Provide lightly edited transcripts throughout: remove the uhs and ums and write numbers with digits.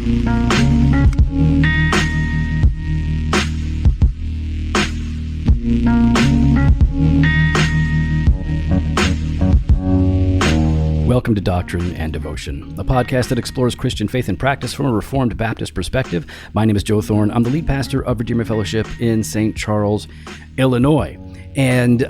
Welcome to Doctrine and Devotion, a podcast that explores Christian faith and practice from a Reformed Baptist perspective. My name is Joe Thorne. I'm the lead pastor of Redeemer Fellowship in St. Charles, Illinois. And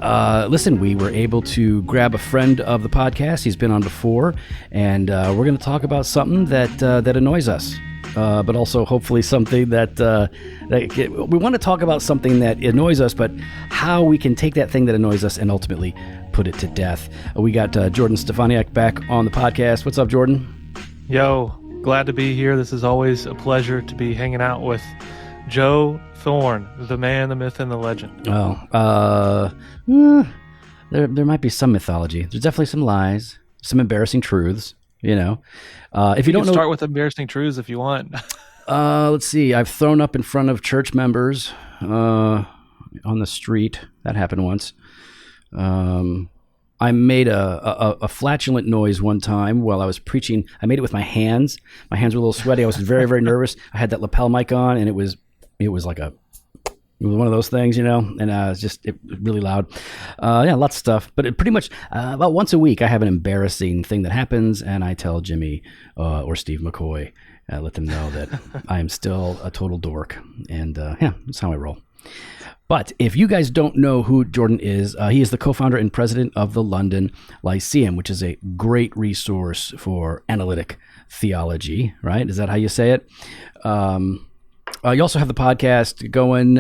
listen, we were able to grab a friend of the podcast. He's been on before, and we're going to talk about something that annoys us. But also hopefully something that we want to talk about something that annoys us, but how we can take that thing that annoys us and ultimately put it to death. We got Jordan Stefaniak back on the podcast. What's up, Jordan? Yo, glad to be here. This is always a pleasure to be hanging out with Joe Thorne, the man, the myth, and the legend. Oh, there might be some mythology. There's definitely some lies, some embarrassing truths. You know, if you don't know, start with embarrassing truths if you want. Let's see. I've thrown up in front of church members on the street. That happened once. I made a flatulent noise one time while I was preaching. I made it with my hands. My hands were a little sweaty. I was very, very nervous. I had that lapel mic on, and it was like one of those things, you know, and it was really loud. Lots of stuff. But it pretty much about once a week, I have an embarrassing thing that happens, and I tell Jimmy or Steve McCoy, let them know that I am still a total dork. And that's how I roll. But if you guys don't know who Jordan is, he is the co-founder and president of the London Lyceum, which is a great resource for analytic theology, right? Is that how you say it? You also have the podcast going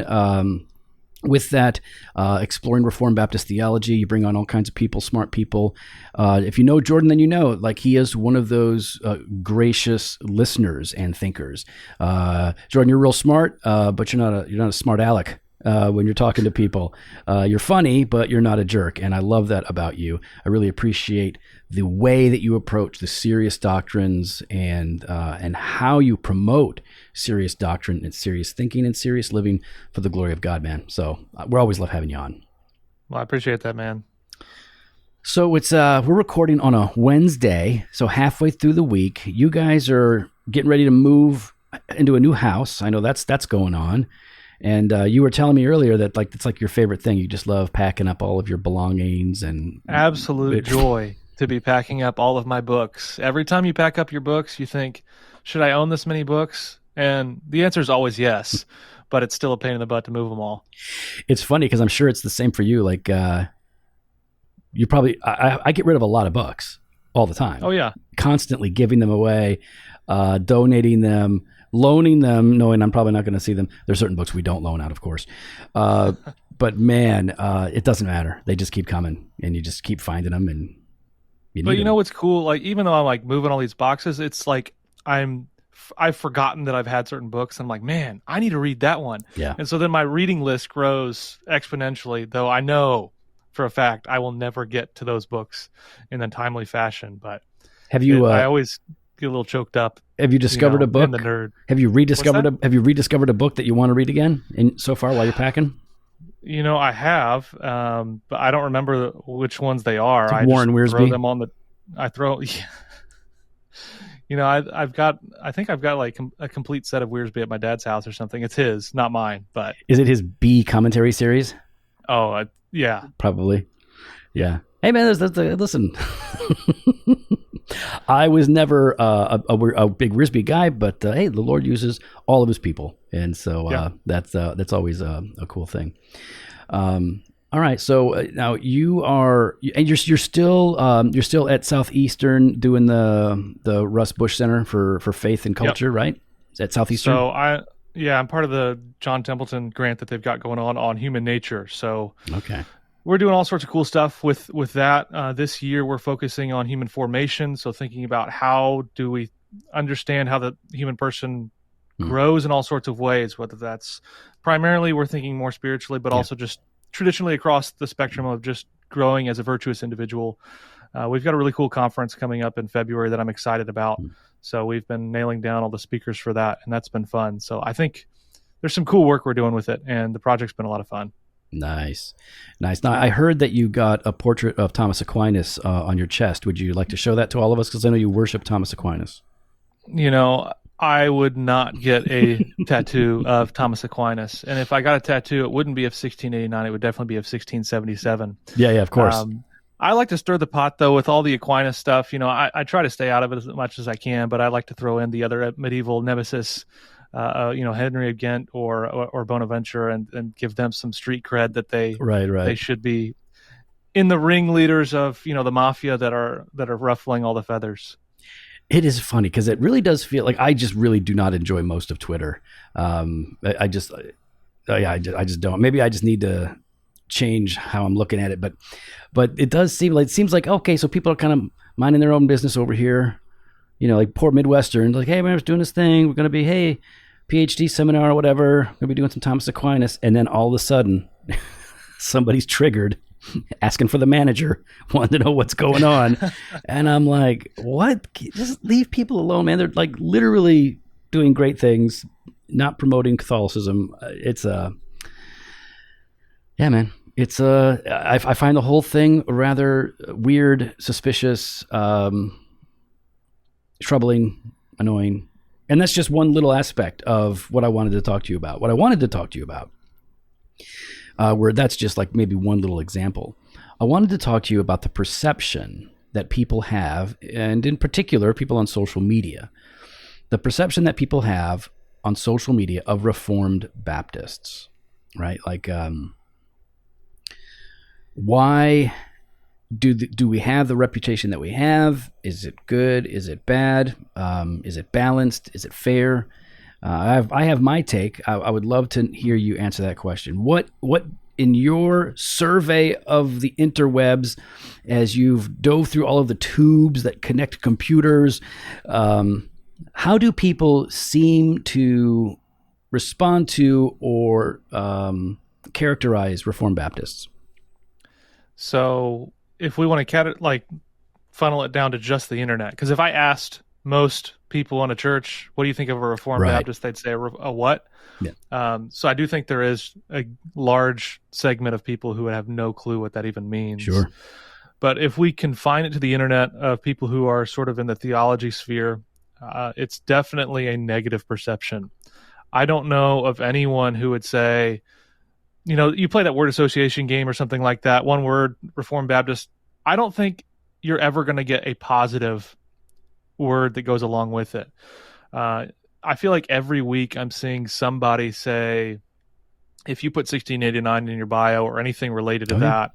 with that, exploring Reformed Baptist theology. You bring on all kinds of people, smart people. If you know Jordan, then you know, like, he is one of those gracious listeners and thinkers. Jordan, you're real smart, but you're not a smart aleck. When you're talking to people, you're funny, but you're not a jerk. And I love that about you. I really appreciate the way that you approach the serious doctrines and how you promote serious doctrine and serious thinking and serious living for the glory of God, man. So we're always love having you on. Well, I appreciate that, man. So it's we're recording on a Wednesday, so halfway through the week. You guys are getting ready to move into a new house. I know that's going on. And you were telling me earlier that it's like your favorite thing. You just love packing up all of your belongings and absolute joy to be packing up all of my books. Every time you pack up your books, you think, should I own this many books? And the answer is always yes, but it's still a pain in the butt to move them all. It's funny because I'm sure it's the same for you. Like you probably, I get rid of a lot of books all the time. Oh yeah, constantly giving them away, donating them, loaning them, knowing I'm probably not going to see them. There's certain books we don't loan out, of course. But man, it doesn't matter. They just keep coming, and you just keep finding them. And you know what's cool? Like, even though I'm like moving all these boxes, it's like I've forgotten that I've had certain books. I'm like, man, I need to read that one. Yeah. And so then my reading list grows exponentially, though I know for a fact I will never get to those books in a timely fashion. But I always get a little choked up. Have you discovered a book? I'm the nerd. Have you rediscovered a book that you want to read again? And so far, while you're packing, I have, but I don't remember which ones they are. Like Warren Wiersbe. Throw them on I think I've got like a complete set of Wiersbe at my dad's house or something. It's his, not mine. But is it his B commentary series? Oh, yeah, probably. Yeah. Hey man, listen. I was never a big Wiersbe guy, but hey, the Lord uses all of His people, and so that's always a cool thing. All right, so now you're still at Southeastern doing the Russ Bush Center for Faith and Culture, right? Is that Southeastern? So I'm part of the John Templeton grant that they've got going on human nature. So okay. We're doing all sorts of cool stuff with that. This year, we're focusing on human formation. So thinking about how do we understand how the human person grows in all sorts of ways, whether that's primarily we're thinking more spiritually, but also just traditionally across the spectrum of just growing as a virtuous individual. We've got a really cool conference coming up in February that I'm excited about. So we've been nailing down all the speakers for that, and that's been fun. So I think there's some cool work we're doing with it, and the project's been a lot of fun. Nice. Now, I heard that you got a portrait of Thomas Aquinas on your chest. Would you like to show that to all of us? Because I know you worship Thomas Aquinas. I would not get a tattoo of Thomas Aquinas. And if I got a tattoo, it wouldn't be of 1689. It would definitely be of 1677. Yeah, of course. I like to stir the pot, though, with all the Aquinas stuff. I try to stay out of it as much as I can, but I like to throw in the other medieval nemesis, Henry of Ghent or Bonaventure, and give them some street cred that they should be in the ringleaders of the mafia that are ruffling all the feathers. It is funny because it really does feel like I just really do not enjoy most of Twitter. I just don't. Maybe I just need to change how I'm looking at it, but it does seem like okay, so people are kind of minding their own business over here. Like poor Midwestern, like, hey, man, we're doing this thing. We're going to be, hey, PhD seminar or whatever. We're going to be doing some Thomas Aquinas, and then all of a sudden, somebody's triggered. Asking for the manager, wanting to know what's going on. And I'm like, what? Just leave people alone, man. They're like literally doing great things, not promoting Catholicism. Yeah, man. I find the whole thing rather weird, suspicious, troubling, annoying. And that's just one little aspect of what I wanted to talk to you about. Where that's just like maybe one little example. I wanted to talk to you about the perception that people have, and in particular, people on social media. The perception that people have on social media of Reformed Baptists, right? Like, why do we have the reputation that we have? Is it good? Is it bad? Is it balanced? Is it fair? I have my take. I would love to hear you answer that question. What in your survey of the interwebs, as you've dove through all of the tubes that connect computers, how do people seem to respond to or characterize Reformed Baptists? So if we want to funnel it down to just the internet, because if I asked most people in a church, what do you think of a Reformed Baptist? They'd say a what? Yeah. So I do think there is a large segment of people who would have no clue what that even means. Sure. But if we confine it to the internet of people who are sort of in the theology sphere, it's definitely a negative perception. I don't know of anyone who would say, you play that word association game or something like that, one word, Reformed Baptist. I don't think you're ever going to get a positive word that goes along with it. I feel like every week I'm seeing somebody say, if you put 1689 in your bio or anything related to that,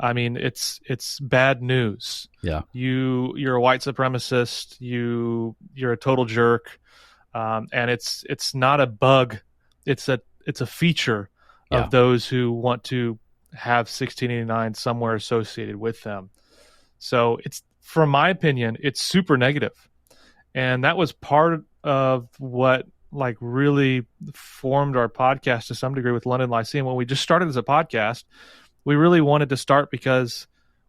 I mean, it's bad news. Yeah. You're a white supremacist. You're a total jerk. And it's not a bug. It's a feature of those who want to have 1689 somewhere associated with them. So from my opinion, it's super negative. And that was part of what really formed our podcast to some degree with London Lyceum. When we just started as a podcast, we really wanted to start because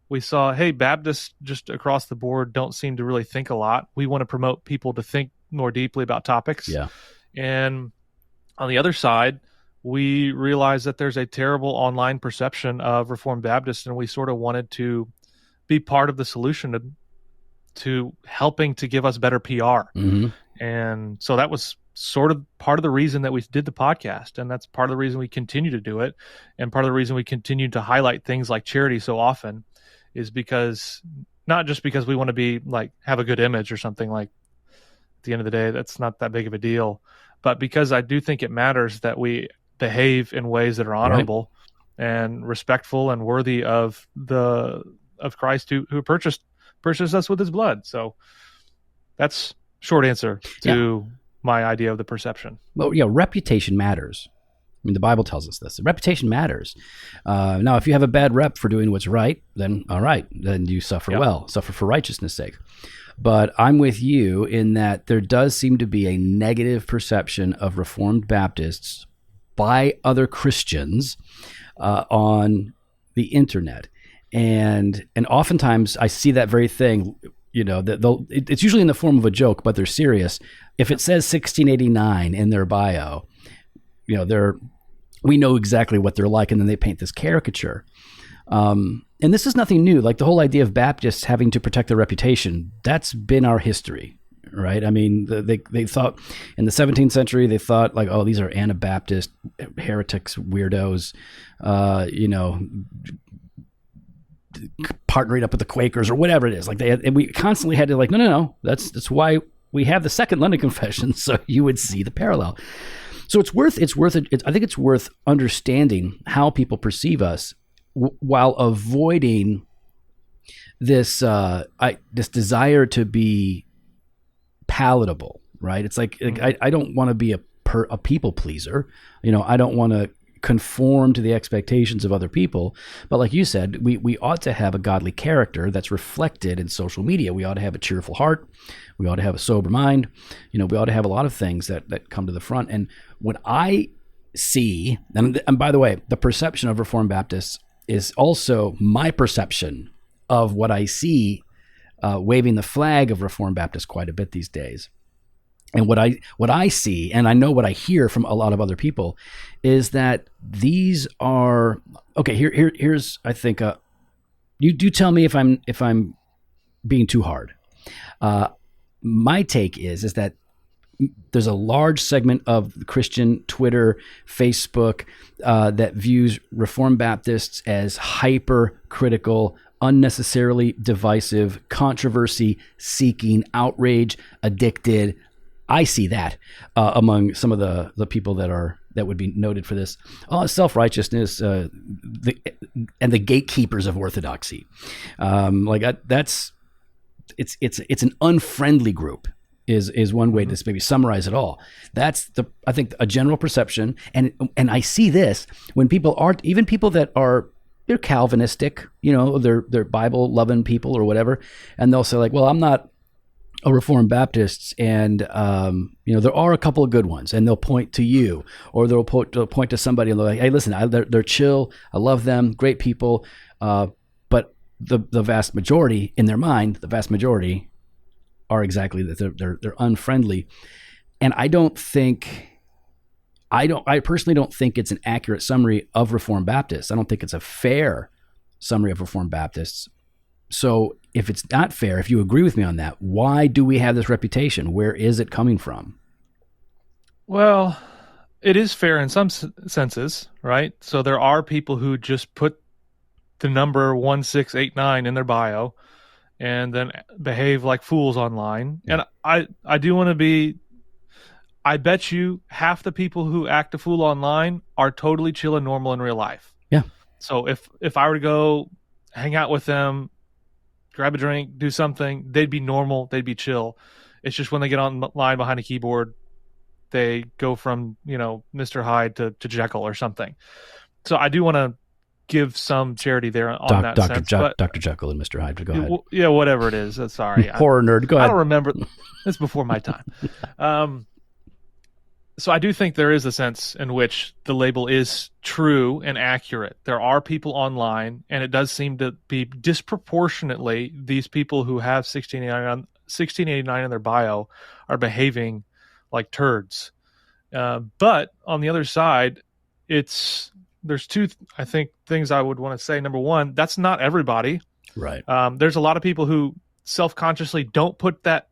we saw, hey, Baptists just across the board don't seem to really think a lot. We want to promote people to think more deeply about topics. Yeah. And on the other side, we realized that there's a terrible online perception of Reformed Baptists, and we sort of wanted to be part of the solution to helping to give us better PR. Mm-hmm. And so that was sort of part of the reason that we did the podcast. And that's part of the reason we continue to do it. And part of the reason we continue to highlight things like charity so often is because, not just because we want to be have a good image or something, at the end of the day, that's not that big of a deal, but because I do think it matters that we behave in ways that are honorable and respectful and worthy of Christ who purchased us with his blood. So that's short answer to my idea of the perception. Well, reputation matters. I mean, the Bible tells us this. Reputation matters. Now, if you have a bad rep for doing what's right, then all right, then you suffer suffer for righteousness' sake. But I'm with you in that there does seem to be a negative perception of Reformed Baptists by other Christians on the internet. And oftentimes I see that very thing, that it's usually in the form of a joke, but they're serious. If it says 1689 in their bio, we know exactly what they're like, and then they paint this caricature. And this is nothing new. Like the whole idea of Baptists having to protect their reputation, that's been our history, right? I mean, they thought in the 17th century, they thought like, oh, these are Anabaptist heretics, weirdos, partnering up with the Quakers or whatever it is. Like and we constantly had to like, no. That's why we have the Second London Confession, so you would see the parallel. So I think it's worth understanding how people perceive us while avoiding this desire to be palatable, right? It's like I don't want to be a people pleaser. I don't want to conform to the expectations of other people. But like you said, we ought to have a godly character that's reflected in social media. We ought to have a cheerful heart. We ought to have a sober mind. We ought to have a lot of things that come to the front. And what I see, and by the way, the perception of Reformed Baptists is also my perception of what I see waving the flag of Reformed Baptists quite a bit these days. And what I see, and I know what I hear from a lot of other people, is that these are okay. Here's I think you do tell me if I'm being too hard. My take is that there's a large segment of Christian Twitter, Facebook that views Reformed Baptists as hypercritical, unnecessarily divisive, controversy-seeking, outrage, addicted. I see that among some of the people that would be noted for this. Self-righteousness, and the gatekeepers of orthodoxy. It's an unfriendly group. Is one way to maybe summarize it all. That's I think a general perception, and I see this when people aren't, even people that are, they're Calvinistic, they're Bible loving people or whatever, and they'll say like, well, I'm not a Reformed Baptist, and there are a couple of good ones, and they'll point to you, or they'll point to somebody and they're like, hey, listen, they're chill, I love them, great people, but the vast majority in their mind, are exactly that. They're unfriendly, and I personally don't think it's an accurate summary of Reformed Baptists. I don't think it's a fair summary of Reformed Baptists. So if it's not fair, if you agree with me on that, why do we have this reputation? Where is it coming from? Well, it is fair in some senses, right? So there are people who just put the number 1689 in their bio and then behave like fools online. Yeah. And I do want to I bet you half the people who act a fool online are totally chill and normal in real life. Yeah. So if I were to go hang out with them, grab a drink, do something, they'd be normal, they'd be chill. It's just when they get online behind a keyboard, they go from, Mr. Hyde to Jekyll or something. So I do want to give some charity there on that sense. Dr. Jekyll and Mr. Hyde, go ahead. Yeah, whatever it is. Sorry. Horror nerd, go ahead. I don't remember. It's before my time. So I do think there is a sense in which the label is true and accurate. There are people online, and it does seem to be disproportionately these people who have 1689 in their bio are behaving like turds. But on the other side, there's two, I think, things I would want to say. Number one, that's not everybody. Right. There's a lot of people who self-consciously don't put that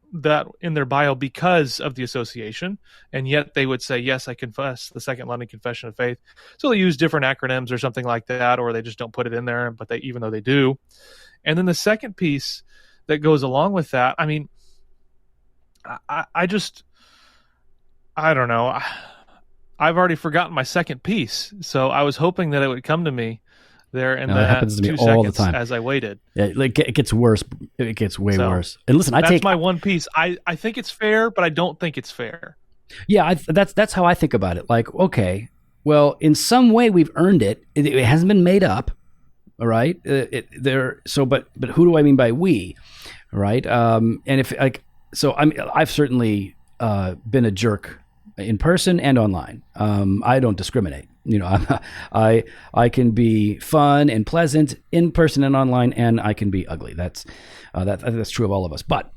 in their bio because of the association, and yet they would say, yes, I confess the Second London Confession of Faith. So they use different acronyms or something like that, or they just don't put it in there, but even though they do. And then the second piece that goes along with that, I mean, I don't know. I've already forgotten my second piece, so I was hoping that it would come to me there in that happens to me 2 all seconds the time as I waited. Yeah, it gets worse. It gets way worse. And listen, that's my one piece. I think it's fair, but I don't think it's fair. Yeah, that's how I think about it. Like, okay, well, in some way we've earned it. It hasn't been made up. All right. But who do I mean by we? Right. And if I've certainly been a jerk in person and online. I don't discriminate. I can be fun and pleasant in person and online, and I can be ugly. I think that's true of all of us. But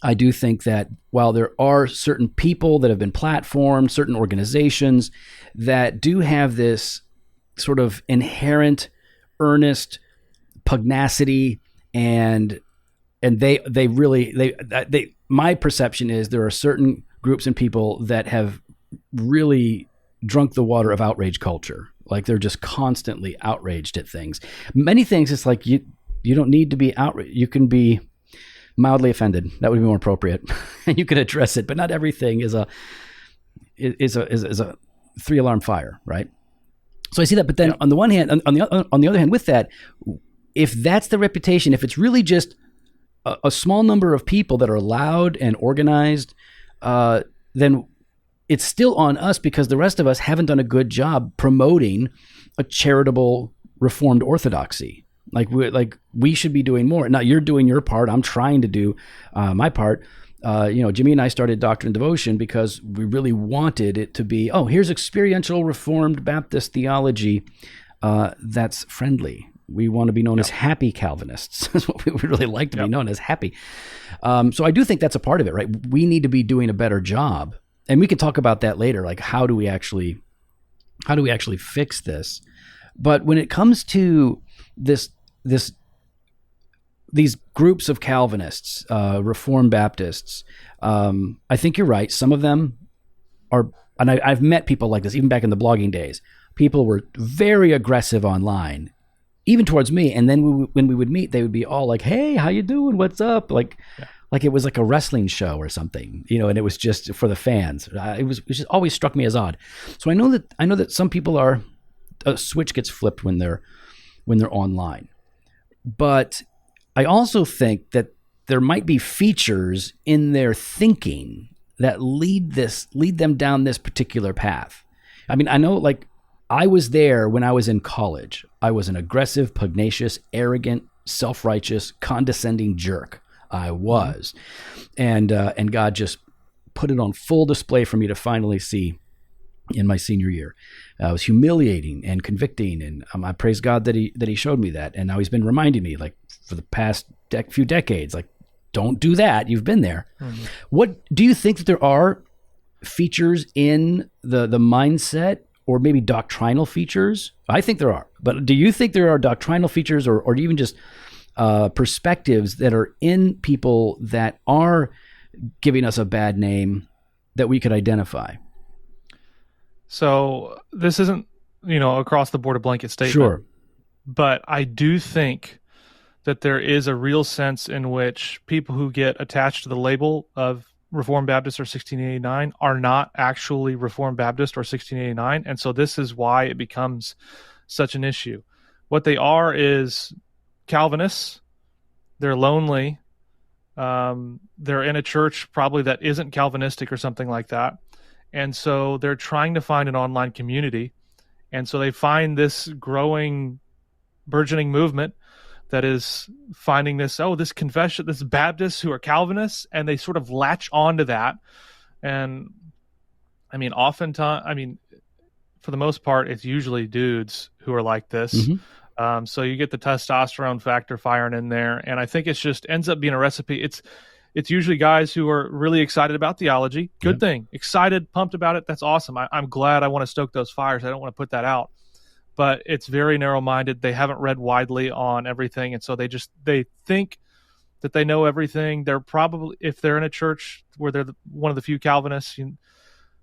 I do think that while there are certain people that have been platformed, certain organizations that do have this sort of inherent, earnest pugnacity, and they my perception is there are certain groups and people that have really drunk the water of outrage culture. Like they're just constantly outraged at things. Many things, it's like you don't need to be outraged. You can be mildly offended. That would be more appropriate. And you can address it, but not everything is a 3-alarm fire, right? So I see that. But then on the one hand, on the other hand, with that, if that's the reputation, if it's really just a small number of people that are loud and organized, then it's still on us because the rest of us haven't done a good job promoting a charitable Reformed orthodoxy. Like we should be doing more. Now you're doing your part. I'm trying to do my part. Jimmy and I started Doctrine and Devotion because we really wanted it to be, here's experiential Reformed Baptist theology that's friendly. We want to be known as happy Calvinists. That's what we would really like to be known as, happy. So I do think that's a part of it, right? We need to be doing a better job. And we can talk about that later. Like, how do we actually fix this? But when it comes to these groups of Calvinists, Reformed Baptists, I think you're right. Some of them are, and I've met people like this, even back in the blogging days. People were very aggressive online, even towards me. And then when we would meet, they would be all like, "Hey, how you doing? What's up?" Like it was like a wrestling show or something, and it was just for the fans. It just always struck me as odd. So I know that some people a switch gets flipped when they're online. But I also think that there might be features in their thinking that lead them down this particular path. I mean, I know, like, I was there when I was in college. I was an aggressive, pugnacious, arrogant, self-righteous, condescending jerk. I was. And God just put it on full display for me to finally see in my senior year. It was humiliating and convicting, and I praise God that he showed me that. And now he's been reminding me, like, for the past few decades, like, don't do that. You've been there. Mm-hmm. What do you think that there are features in the mindset, or maybe doctrinal features? I think there are, but do you think there are doctrinal features, or even just perspectives that are in people that are giving us a bad name that we could identify? So this isn't, across the board a blanket statement. Sure. But I do think that there is a real sense in which people who get attached to the label of Reformed Baptist or 1689 are not actually Reformed Baptist or 1689. And so this is why it becomes such an issue. What they are is Calvinists. They're lonely. They're in a church probably that isn't Calvinistic or something like that. And so they're trying to find an online community. And so they find this growing, burgeoning movement that is finding this confession, this Baptists who are Calvinists, and they sort of latch onto that. And I mean, oftentimes, for the most part, it's usually dudes who are like this. Mm-hmm. So you get the testosterone factor firing in there. And I think it's just ends up being a recipe. It's usually guys who are really excited about theology. Good thing. Excited, pumped about it. That's awesome. I'm glad. I want to stoke those fires. I don't want to put that out. But it's very narrow-minded. They haven't read widely on everything. And so they think that they know everything. They're probably, if they're in a church where they're one of the few Calvinists,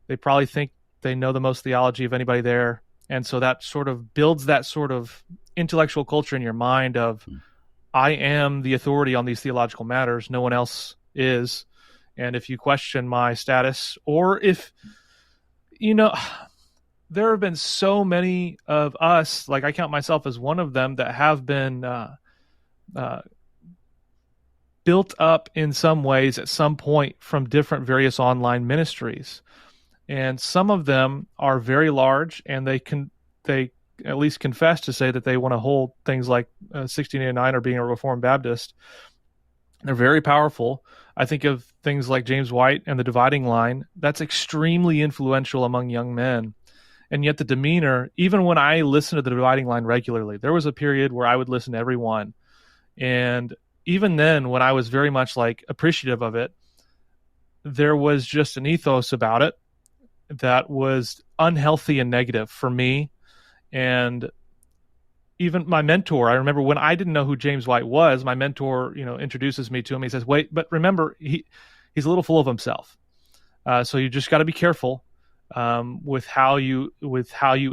they probably think they know the most theology of anybody there. And so that sort of builds that sort of intellectual culture in your mind of, I am the authority on these theological matters. No one else is. And if you question my status, or if, there have been so many of us, like I count myself as one of them, that have been built up in some ways at some point from different various online ministries. And some of them are very large, and they at least confess to say that they want to hold things like 1689 or being a Reformed Baptist. They're very powerful. I think of things like James White and the Dividing Line. That's extremely influential among young men. And yet the demeanor, even when I listen to the Dividing Line regularly, there was a period where I would listen to everyone. And even then, when I was very much like appreciative of it, there was just an ethos about it that was unhealthy and negative for me. And even my mentor, I remember when I didn't know who James White was, my mentor, introduces me to him. He says, "Wait, but remember, he's a little full of himself. So you just got to be careful with how you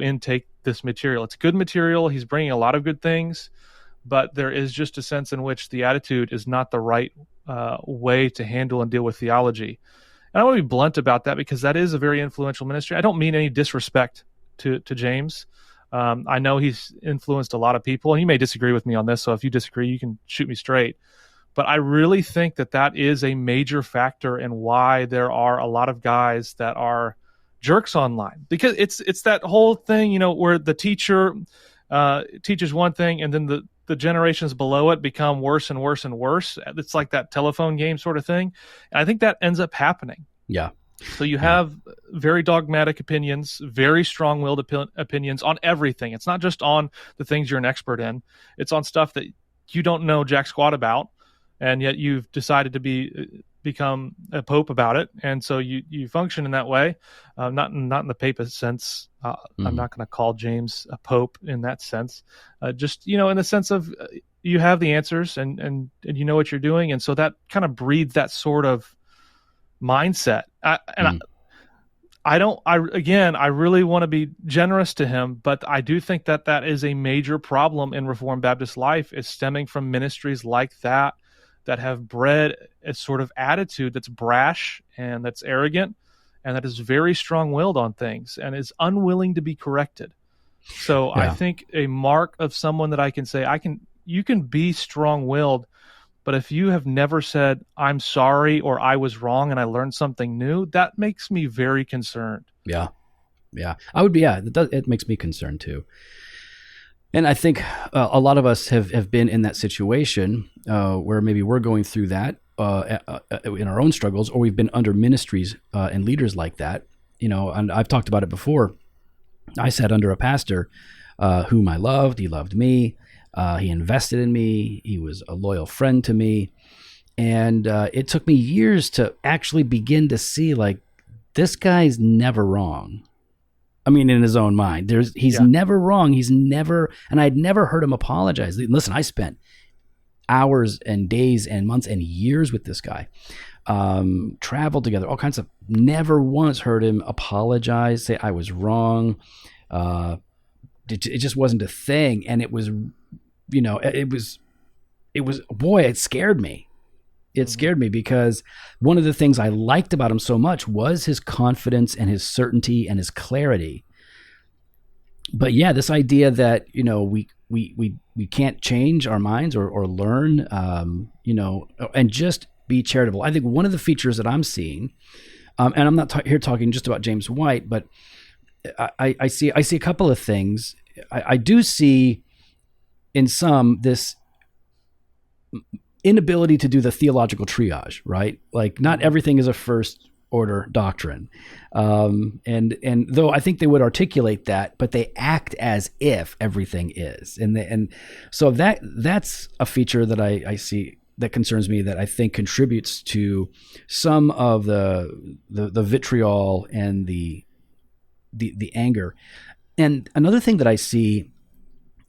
intake this material. It's good material. He's bringing a lot of good things, but there is just a sense in which the attitude is not the right way to handle and deal with theology. And I want to be blunt about that because that is a very influential ministry. I don't mean any disrespect to James. I know he's influenced a lot of people, and you may disagree with me on this. So if you disagree, you can shoot me straight. But I really think that is a major factor in why there are a lot of guys that are jerks online, because it's that whole thing, where the teacher teaches one thing and then the generations below it become worse and worse and worse. It's like that telephone game sort of thing. And I think that ends up happening. Yeah. So you have very dogmatic opinions, very strong-willed opinions on everything. It's not just on the things you're an expert in. It's on stuff that you don't know jack squat about, and yet you've decided to become a pope about it, and so you function in that way, not in the papist sense. I'm not going to call James a pope in that sense, just in the sense of you have the answers and you know what you're doing, and so that kind of breeds that sort of mindset. I really want to be generous to him, but I do think that is a major problem in Reformed Baptist life, is stemming from ministries like that have bred a sort of attitude that's brash and that's arrogant and that is very strong-willed on things and is unwilling to be corrected. So I think a mark of someone that I can say, you can be strong-willed, but if you have never said, I'm sorry, or I was wrong and I learned something new, that makes me very concerned. Yeah. I would be, it makes me concerned too. And I think a lot of us have been in that situation where maybe we're going through that in our own struggles, or we've been under ministries and leaders like that. And I've talked about it before. I sat under a pastor whom I loved. He loved me. He invested in me. He was a loyal friend to me. And it took me years to actually begin to see, like, this guy's never wrong. I mean, in his own mind, he's never wrong. He's never, and I'd never heard him apologize. Listen, I spent hours and days and months and years with this guy, traveled together, all kinds of, never once heard him apologize, say I was wrong. It just wasn't a thing. And it was, boy, it scared me. It scared me because one of the things I liked about him so much was his confidence and his certainty and his clarity. But yeah, this idea that, we can't change our minds or learn, and just be charitable. I think one of the features that I'm seeing, and I'm not here talking just about James White, but I see a couple of things. I do see in some this inability to do the theological triage, right? Like, not everything is a first order doctrine. And though I think they would articulate that, but they act as if everything is. And so that's a feature that I see that concerns me, that I think contributes to some of the vitriol and the anger. And another thing that I see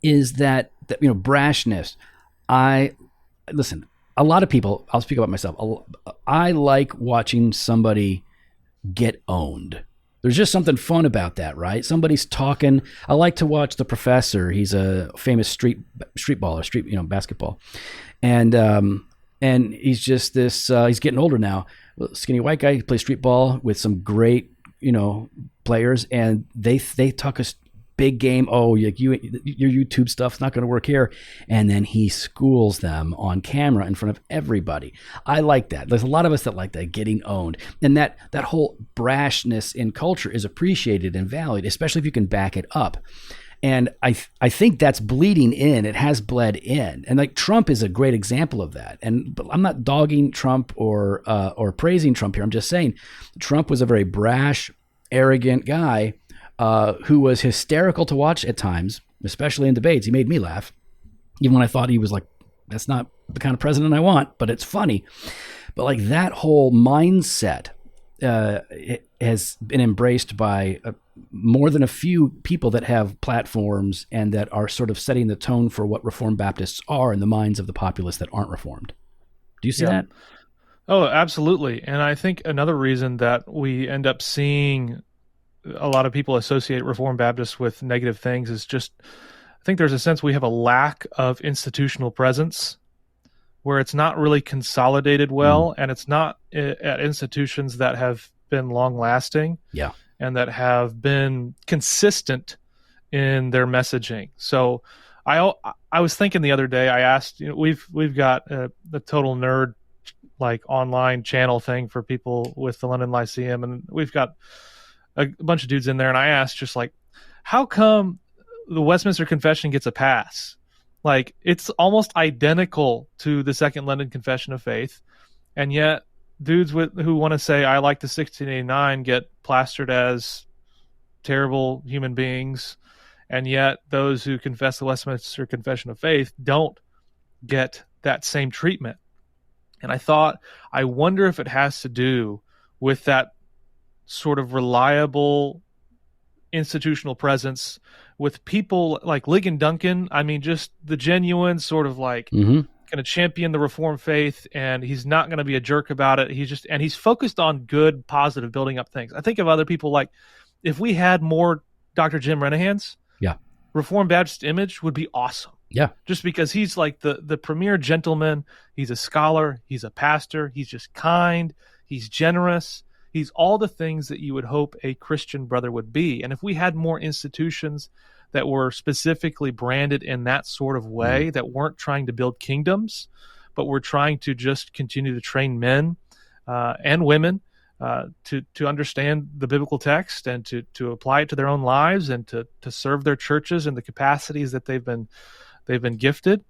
is that brashness. Listen, a lot of people, I'll speak about myself. I like watching somebody get owned. There's just something fun about that, right? Somebody's talking. I like to watch The Professor. He's a famous street baller, basketball. And he's just this, he's getting older now. Skinny white guy. He plays street ball with some great, players. And they talk a big game. Oh, your YouTube stuff's not going to work here. And then he schools them on camera in front of everybody. I like that. There's a lot of us that like that, getting owned. And that whole brashness in culture is appreciated and valued, especially if you can back it up. And I think that's bleeding in. It has bled in. And like Trump is a great example of that. But I'm not dogging Trump or praising Trump here. I'm just saying Trump was a very brash, arrogant guy who was hysterical to watch at times, especially in debates. He made me laugh, even when I thought he was like, that's not the kind of president I want, but it's funny. But like that whole mindset it has been embraced by more than a few people that have platforms and that are sort of setting the tone for what Reformed Baptists are in the minds of the populace that aren't Reformed. Do you see that? Oh, absolutely. And I think another reason that we end up seeing a lot of people associate Reformed Baptists with negative things is just, I think there's a sense we have a lack of institutional presence where it's not really consolidated well, and it's not at institutions that have been long lasting Yeah. and that have been consistent in their messaging. So I was thinking the other day, I asked, we've got the Total Nerd like online channel thing for people with the London Lyceum, and we've got a bunch of dudes in there, and I asked just like, how come the Westminster Confession gets a pass? Like, it's almost identical to the Second London Confession of Faith, and yet dudes who want to say I like the 1689 get plastered as terrible human beings, and yet those who confess the Westminster Confession of Faith don't get that same treatment. And I wonder if it has to do with that sort of reliable institutional presence with people like Ligon Duncan. I mean, just the genuine sort of like going to champion the Reformed faith, and he's not going to be a jerk about it. He's focused on good, positive, building up things. I think of other people like, if we had more Dr. Jim Renihans, Reformed Baptist image would be awesome. Yeah. Just because he's like the premier gentleman. He's a scholar. He's a pastor. He's just kind. He's generous. He's all the things that you would hope a Christian brother would be. And if we had more institutions that were specifically branded in that sort of way, that weren't trying to build kingdoms, but were trying to just continue to train men and women to understand the biblical text and to apply it to their own lives and to serve their churches in the capacities that they've been gifted,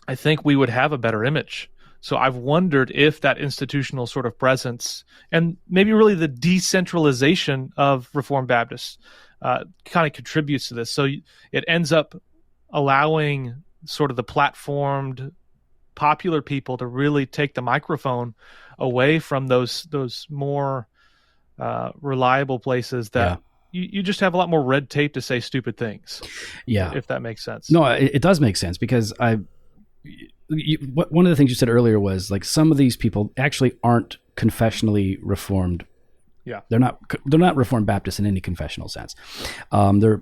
I think we would have a better image. So I've wondered if that institutional sort of presence and maybe really the decentralization of Reformed Baptists kind of contributes to this. So it ends up allowing sort of the platformed popular people to really take the microphone away from those more reliable places that you just have a lot more red tape to say stupid things. Yeah. If that makes sense. No, it does make sense, because one of the things you said earlier was like some of these people actually aren't confessionally reformed. Yeah. They're not Reformed Baptists in any confessional sense. They're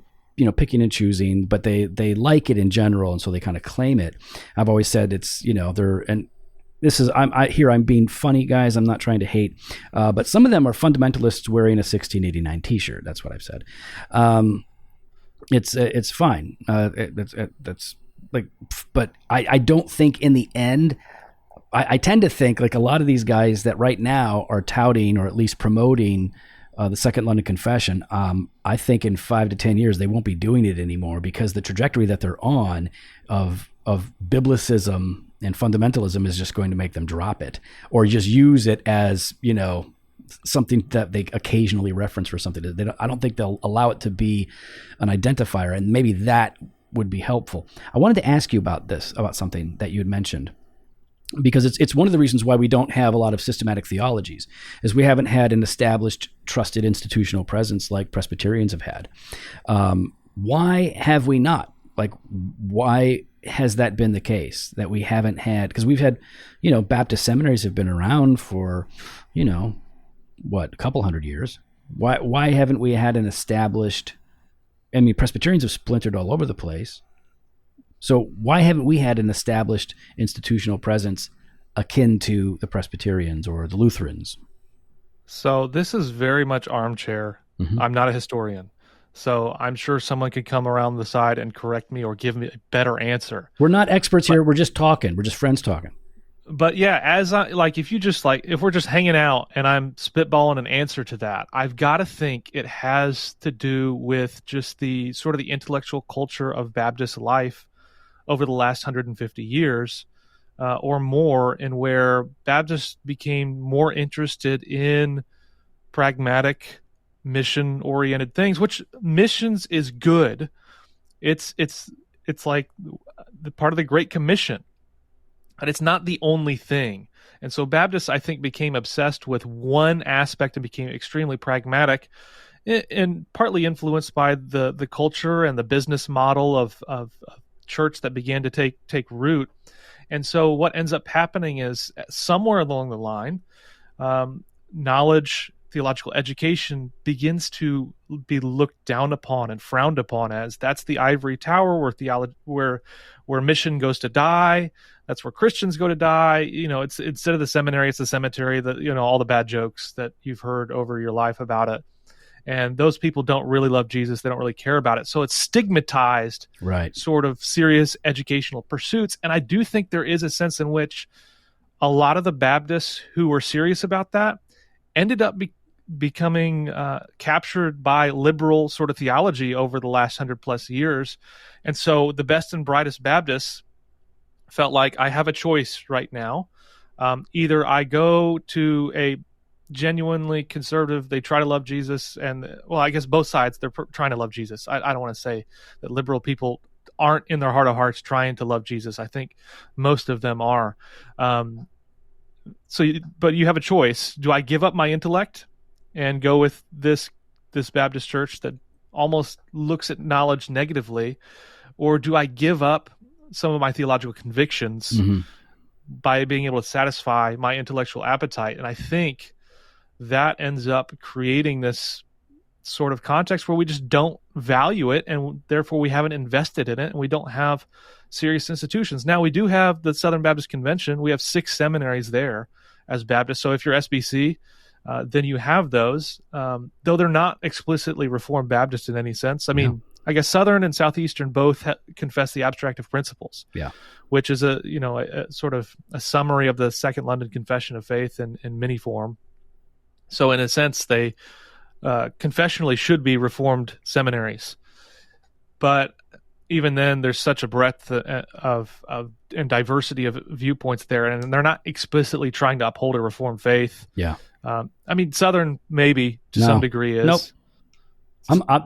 picking and choosing, but they like it in general, and so they kind of claim it. I've always said it's I'm being funny, guys. I'm not trying to hate, but some of them are fundamentalists wearing a 1689 T-shirt. That's what I've said. It's fine. That's like, but I don't think in the end. I tend to think like a lot of these guys that right now are touting or at least promoting the Second London Confession. I think in 5 to 10 years they won't be doing it anymore, because the trajectory that they're on of biblicism and fundamentalism is just going to make them drop it, or just use it as something that they occasionally reference for something. I don't think they'll allow it to be an identifier, and maybe that would be helpful. I wanted to ask you about something that you had mentioned, because it's one of the reasons why we don't have a lot of systematic theologies, is we haven't had an established, trusted institutional presence like Presbyterians have had. Why have we not? Like, why has that been the case, that we haven't had? Because we've had, Baptist seminaries have been around for, a couple hundred years. Why haven't we had an established? I mean, Presbyterians have splintered all over the place. So why haven't we had an established institutional presence akin to the Presbyterians or the Lutherans? So this is very much armchair. I'm not a historian, so I'm sure someone could come around the side and correct me or give me a better answer. We're not experts here. We're just talking. We're just friends talking. But yeah, if we're just hanging out and I'm spitballing an answer to that, I've got to think it has to do with just the sort of the intellectual culture of Baptist life over the last 150 years or more, in where Baptists became more interested in pragmatic, mission-oriented things, which missions is good. It's like the part of the Great Commission, but it's not the only thing. And so Baptists, I think, became obsessed with one aspect and became extremely pragmatic, and partly influenced by the culture and the business model of church that began to take root. And so what ends up happening is somewhere along the line, knowledge, theological education begins to be looked down upon and frowned upon as that's the ivory tower where theology, where mission goes to die. That's where Christians go to die. It's instead of the seminary, it's the cemetery. All the bad jokes that you've heard over your life about it. And those people don't really love Jesus. They don't really care about it. So it's stigmatized, right? Sort of serious educational pursuits. And I do think there is a sense in which a lot of the Baptists who were serious about that ended up becoming captured by liberal sort of theology over the last 100+ years. And so the best and brightest Baptists felt like, I have a choice right now. Either I go to a genuinely conservative, they try to love Jesus, and I guess both sides, they're trying to love Jesus. I don't want to say that liberal people aren't in their heart of hearts trying to love Jesus. I think most of them are. But you have a choice. Do I give up my intellect and go with this Baptist church that almost looks at knowledge negatively, or do I give up some of my theological convictions by being able to satisfy my intellectual appetite? And I think that ends up creating this sort of context where we just don't value it, and therefore we haven't invested in it, and we don't have serious institutions. Now, we do have the Southern Baptist Convention. We have 6 seminaries there as Baptists. So if you're SBC, then you have those, though they're not explicitly Reformed Baptist in any sense. I mean, I guess Southern and Southeastern both confess the abstractive principles, which is a sort of a summary of the Second London Confession of Faith in mini form. So in a sense, they confessionally should be Reformed seminaries, but even then, there's such a breadth of and diversity of viewpoints there, and they're not explicitly trying to uphold a Reformed faith. Yeah. I mean, Southern maybe to some degree is. Nope.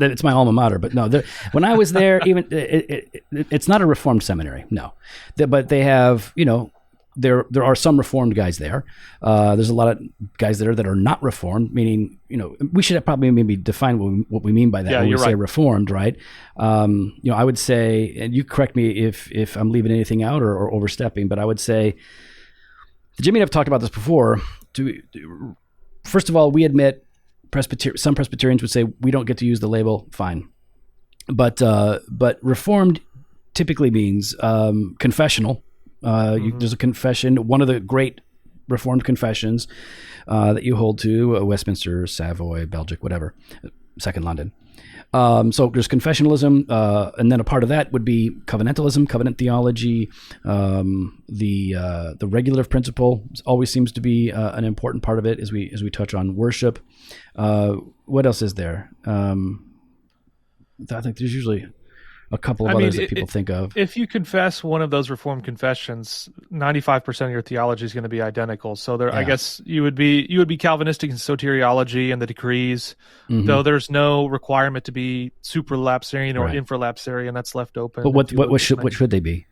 It's my alma mater, but no. When I was there, even it's not a Reformed seminary, no. But they have, there are some Reformed guys there. There's a lot of guys there that are not Reformed, meaning, we should probably maybe define what we mean by that when we say Reformed, right? I would say, and you correct me if I'm leaving anything out or overstepping, but I would say, Jimmy and I've talked about this before. First of all, we admit some Presbyterians would say we don't get to use the label, fine. But Reformed typically means confessional. There's a confession, one of the great Reformed confessions that you hold to, Westminster, Savoy, Belgic, whatever, Second London. So there's confessionalism, and then a part of that would be covenantalism, covenant theology. The regulative principle always seems to be an important part of it as we touch on worship. What else is there? I think there's usually a couple of others that people think of. If you confess one of those Reformed confessions, 95% of your theology is going to be identical. So I guess you would be Calvinistic in soteriology and the decrees, though there's no requirement to be supralapsarian or infralapsarian. That's left open. But what should they be?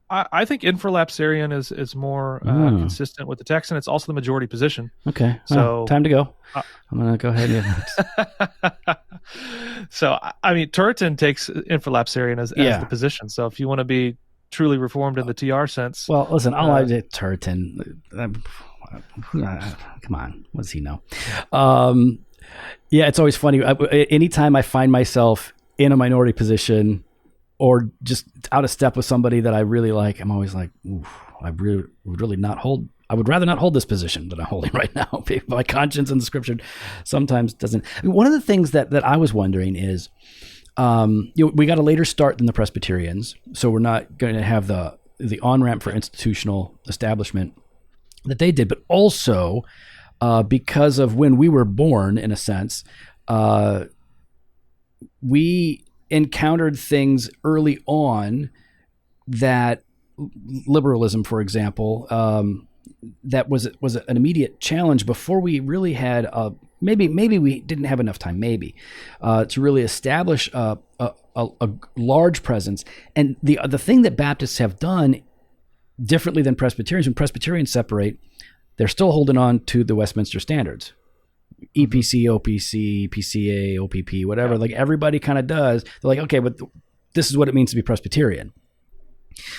I think infralapsarian is more consistent with the text, and it's also the majority position. Okay, so time to go. I'm going to go ahead and. So, I mean, Turretin takes infralapsarian as the position. So, if you want to be truly Reformed in the TR sense, well, listen, I did Turretin. Come on, what does he know? It's always funny. Anytime I find myself in a minority position, or just out of step with somebody that I really like, I'm always like, I would rather not hold this position that I'm holding right now. My conscience and the scripture sometimes doesn't. I mean, one of the things that I was wondering is, we got a later start than the Presbyterians, so we're not going to have the on-ramp for institutional establishment that they did, but also because of when we were born, in a sense, we encountered things early on that liberalism, for example, that was an immediate challenge before we really had maybe we didn't have enough time to really establish a large presence. And the thing that Baptists have done differently than Presbyterians, when Presbyterians separate, they're still holding on to the Westminster standards. EPC, OPC, PCA, OPP, whatever. Like everybody kind of does. They're like, okay, but this is what it means to be Presbyterian.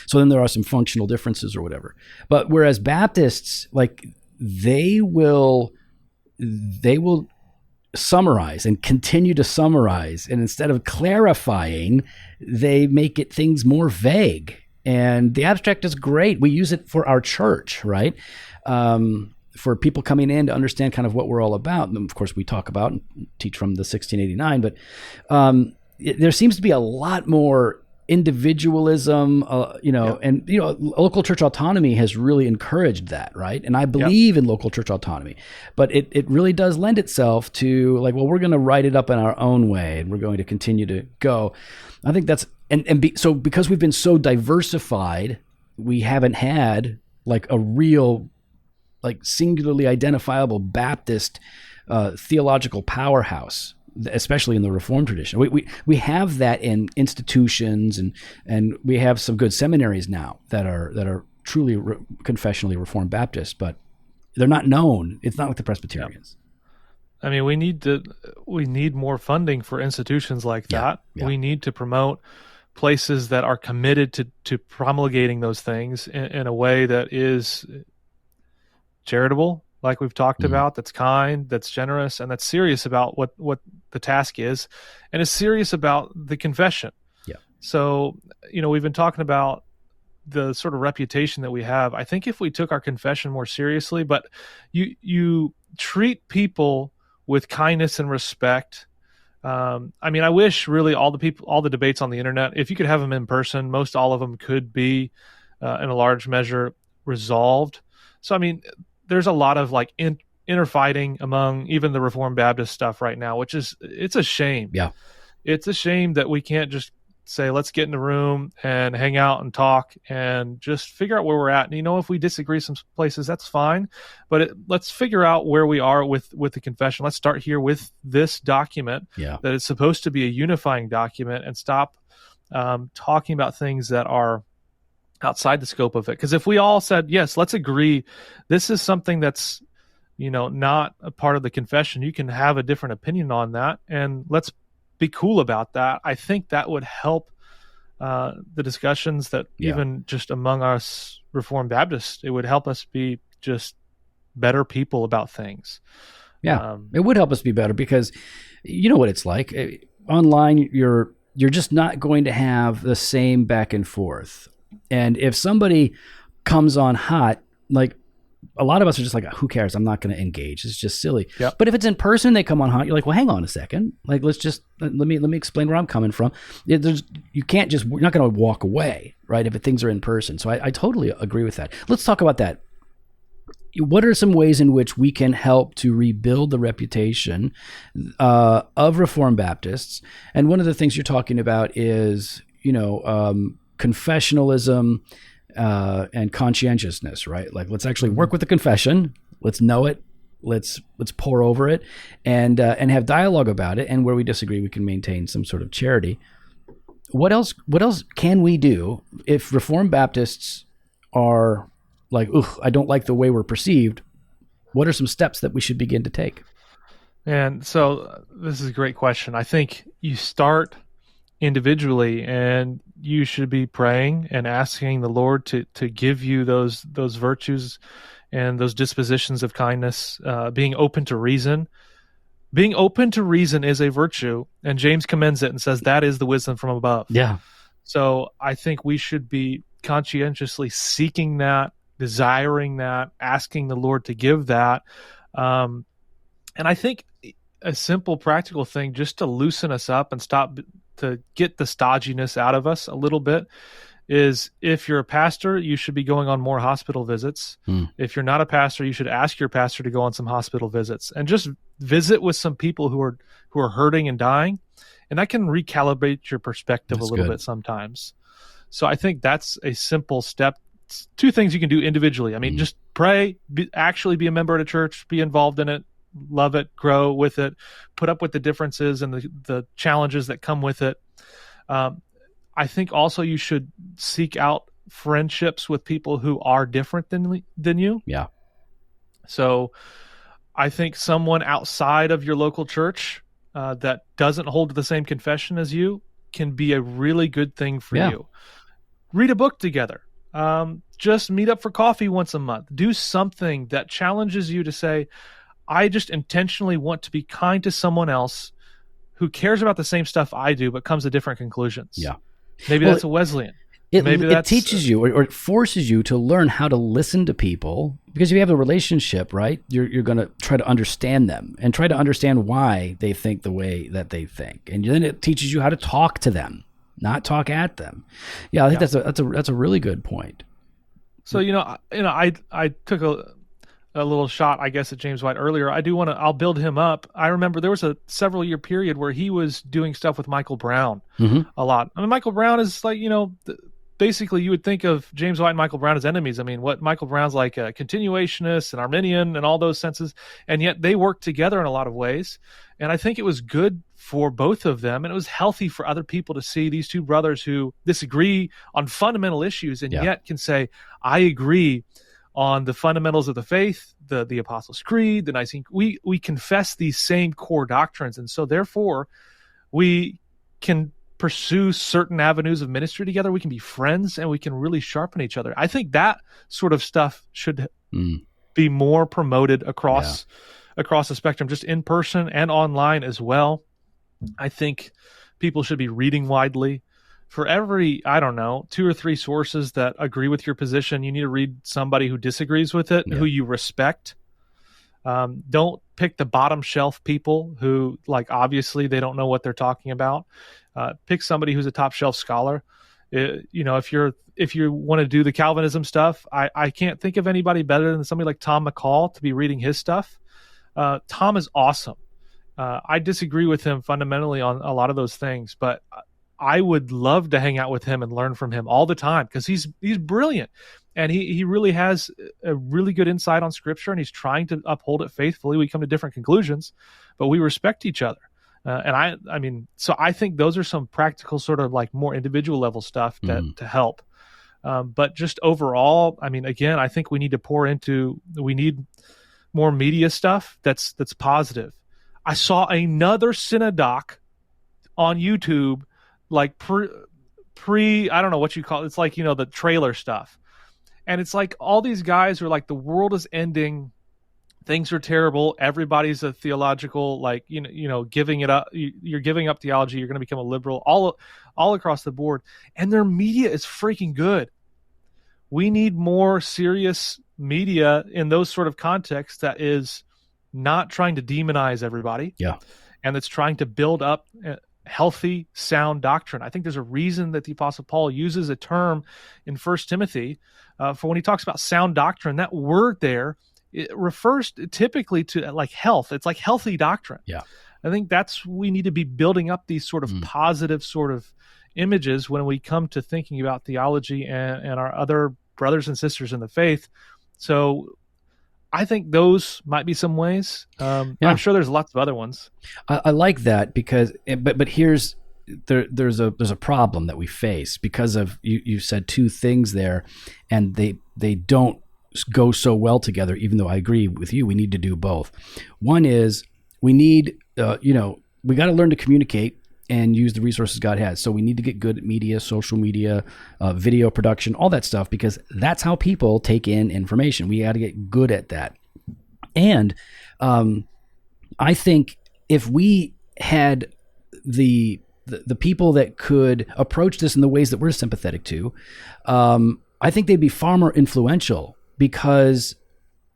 So then there are some functional differences or whatever. But whereas Baptists, like they will summarize and continue to summarize, and instead of clarifying, they make it things more vague. And the abstract is great. We use it for our church, right? For people coming in to understand kind of what we're all about. And of course, we talk about and teach from the 1689, but there seems to be a lot more individualism, and local church autonomy has really encouraged that, right? And I believe in local church autonomy, but it really does lend itself to like, well, we're going to write it up in our own way, and we're going to continue to go. I think that's so because we've been so diversified, we haven't had like a real, like singularly identifiable Baptist theological powerhouse, especially in the Reformed tradition. We have that in institutions, and we have some good seminaries now that are truly confessionally Reformed Baptists, but they're not known. It's not like the Presbyterians. I mean, we need more funding for institutions like that. Yeah. We need to promote places that are committed to promulgating those things in a way that is charitable, like we've talked about, that's kind, that's generous, and that's serious about what the task is, and is serious about the confession. Yeah. So, we've been talking about the sort of reputation that we have. I think if we took our confession more seriously, but you treat people with kindness and respect. I wish really all the debates on the internet, if you could have them in person, most all of them could be in a large measure resolved. So, there's a lot of like inner fighting among even the Reformed Baptist stuff right now, it's a shame. Yeah. It's a shame that we can't just say, let's get in a room and hang out and talk and just figure out where we're at. And, if we disagree some places, that's fine. But let's figure out where we are with the confession. Let's start here with this document that is supposed to be a unifying document, and stop talking about things that are outside the scope of it. Because if we all said, yes, let's agree, this is something that's, not a part of the confession, you can have a different opinion on that, and let's be cool about that. I think that would help the discussions that even just among us Reformed Baptists, it would help us be just better people about things. Yeah, it would help us be better, because you know what it's like. Online, you're just not going to have the same back and forth. And if somebody comes on hot, like a lot of us are just like, who cares? I'm not going to engage. It's just silly. Yep. But if it's in person, they come on hot. You're like, well, hang on a second. Like, let me explain where I'm coming from. We're not going to walk away, right? If things are in person. So I totally agree with that. Let's talk about that. What are some ways in which we can help to rebuild the reputation of Reformed Baptists? And one of the things you're talking about is, confessionalism and conscientiousness, right? Like, let's actually work with the confession. Let's know it. Let's pore over it, and have dialogue about it. And where we disagree, we can maintain some sort of charity. What else can we do if Reformed Baptists are like, I don't like the way we're perceived? What are some steps that we should begin to take? And so this is a great question. I think you start individually, and you should be praying and asking the Lord to give you those virtues and those dispositions of kindness, being open to reason. Being open to reason is a virtue, and James commends it and says that is the wisdom from above. Yeah. So I think we should be conscientiously seeking that, desiring that, asking the Lord to give that. And I think a simple practical thing just to loosen us up and stop to get the stodginess out of us a little bit is, if you're a pastor, you should be going on more hospital visits. If you're not a pastor, you should ask your pastor to go on some hospital visits and just visit with some people who are hurting and dying. And that can recalibrate your perspective a little bit sometimes. So I think that's a simple step. It's two things you can do individually. Just pray, actually be a member at a church, be involved in it, love it, grow with it, put up with the differences and the challenges that come with it. I think also you should seek out friendships with people who are different than you. Yeah. So I think someone outside of your local church that doesn't hold to the same confession as you can be a really good thing for you. read a book together. Just meet up for coffee once a month. Do something that challenges you to say, I just intentionally want to be kind to someone else who cares about the same stuff I do, but comes to different conclusions. Yeah. Maybe that's a Wesleyan. It teaches you or it forces you to learn how to listen to people, because if you have a relationship, right, you're going to try to understand them and try to understand why they think the way that they think. And then it teaches you how to talk to them, not talk at them. Yeah, I think that's a really good point. So, I took a little shot, I guess, at James White earlier. I'll build him up. I remember there was a several year period where he was doing stuff with Michael Brown a lot. I mean, Michael Brown is like, basically you would think of James White and Michael Brown as enemies. I mean, what Michael Brown's like a continuationist and Arminian and all those senses, and yet they work together in a lot of ways. And I think it was good for both of them, and it was healthy for other people to see these two brothers who disagree on fundamental issues and yet can say, I agree on the fundamentals of the faith, the Apostles' Creed, the Nicene. We confess these same core doctrines, and so therefore we can pursue certain avenues of ministry together. We can be friends, and we can really sharpen each other. I think that sort of stuff should be more promoted across the spectrum, just in person and online as well. I think people should be reading widely. For every, 2 or 3 sources that agree with your position, you need to read somebody who disagrees with it, who you respect. Don't pick the bottom shelf people who, like, obviously they don't know what they're talking about. Pick somebody who's a top shelf scholar. If you want to do the Calvinism stuff, I can't think of anybody better than somebody like Tom McCall to be reading his stuff. Tom is awesome. I disagree with him fundamentally on a lot of those things, but I would love to hang out with him and learn from him all the time, because he's brilliant, and he really has a really good insight on Scripture, and he's trying to uphold it faithfully. We come to different conclusions, but we respect each other. So I think those are some practical sort of like more individual level stuff to help. But just overall, I mean, again, I think we need more media stuff that's positive. I saw another synodoc on YouTube, like pre I don't know what you call it. It's like, the trailer stuff. And it's like all these guys are like, the world is ending. Things are terrible. Everybody's a theological, like, giving it up. You're giving up theology. You're going to become a liberal all across the board. And their media is freaking good. We need more serious media in those sort of contexts that is not trying to demonize everybody. Yeah. And that's trying to build up healthy, sound doctrine. I think there's a reason that the Apostle Paul uses a term in 1 Timothy for when he talks about sound doctrine. That word there, it refers typically to like health. It's like healthy doctrine. Yeah. I think we need to be building up these sort of positive sort of images when we come to thinking about theology and our other brothers and sisters in the faith. So I think those might be some ways. I'm sure there's lots of other ones. I like that because, but here's there's a problem that we face because of you said 2 things there, and they don't go so well together. Even though I agree with you, we need to do both. One is we need we got to learn to communicate and use the resources God has. So we need to get good at media, social media, video production, all that stuff, because that's how people take in information. We got to get good at that. And I think if we had the people that could approach this in the ways that we're sympathetic to, I think they'd be far more influential, because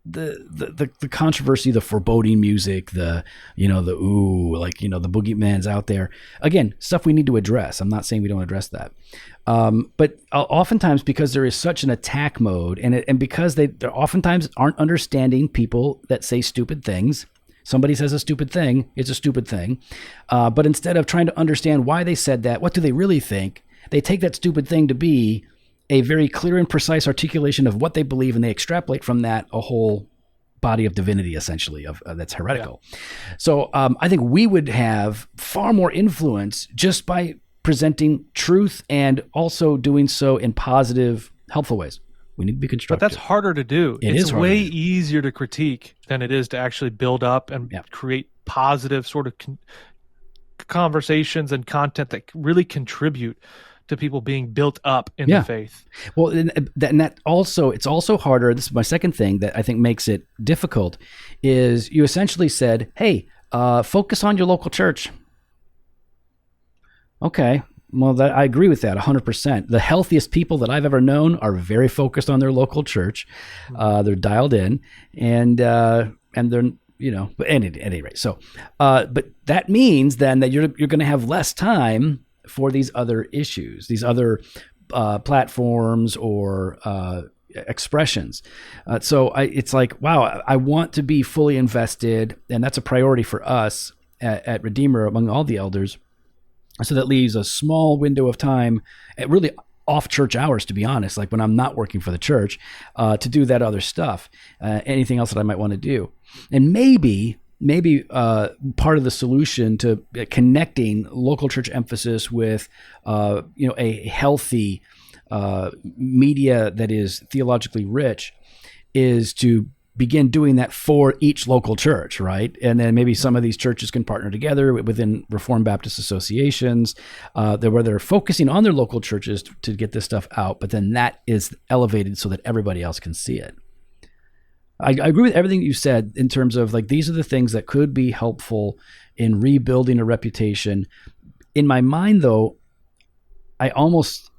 the controversy, the foreboding music, the boogeyman's out there. Again, stuff we need to address. I'm not saying we don't address that. But oftentimes, because there is such an attack mode, and because they oftentimes aren't understanding people that say stupid things. Somebody says a stupid thing, it's a stupid thing. But instead of trying to understand why they said that, what do they really think, they take that stupid thing to be a very clear and precise articulation of what they believe, and they extrapolate from that a whole body of divinity, essentially, that's heretical. Yeah. So I think we would have far more influence just by presenting truth and also doing so in positive, helpful ways. We need to be constructive. But that's harder to do. It's way easier to critique than it is to actually build up and create positive sort of conversations and content that really contribute to people being built up in Yeah. the faith. Well, and that also, it's also harder. This is my second thing that I think makes it difficult is you essentially said, hey, focus on your local church. Okay. Well, I agree with that 100%. The healthiest people that I've ever known are very focused on their local church. They're dialed in, and they're, but at any rate. So, but that means then that you're going to have less time for these other issues, these other platforms or expressions. So it's like, wow, I want to be fully invested, and that's a priority for us at Redeemer among all the elders. So that leaves a small window of time, at really off church hours, to be honest, like when I'm not working for the church, to do that other stuff, anything else that I might want to do. And maybe part of the solution to connecting local church emphasis with, a healthy media that is theologically rich is to begin doing that for each local church, right? And then maybe some of these churches can partner together within Reformed Baptist associations, where they're focusing on their local churches to get this stuff out, but then that is elevated so that everybody else can see it. I agree with everything you said in terms of like, these are the things that could be helpful in rebuilding a reputation. In my mind, though, I almost,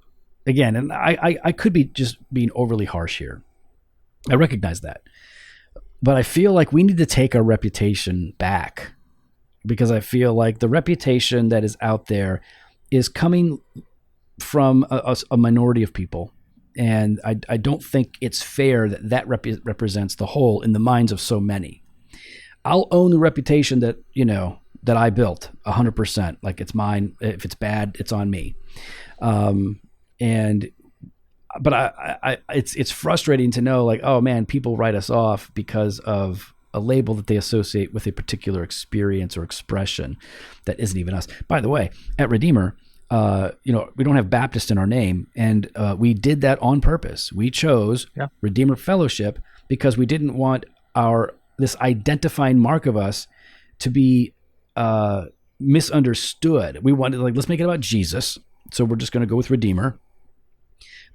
again, and I could be just being overly harsh here. I recognize that. But I feel like we need to take our reputation back, because I feel like the reputation that is out there is coming from a minority of people. And I don't think it's fair that represents the whole in the minds of so many. I'll own the reputation that I built 100%. Like, it's mine. If it's bad, it's on me. But it's frustrating to know, like, oh man, people write us off because of a label that they associate with a particular experience or expression that isn't even us. By the way, at Redeemer, we don't have Baptist in our name, and we did that on purpose. We chose Redeemer Fellowship because we didn't want this identifying mark of us to be misunderstood. We wanted, like, let's make it about Jesus. So we're just going to go with Redeemer.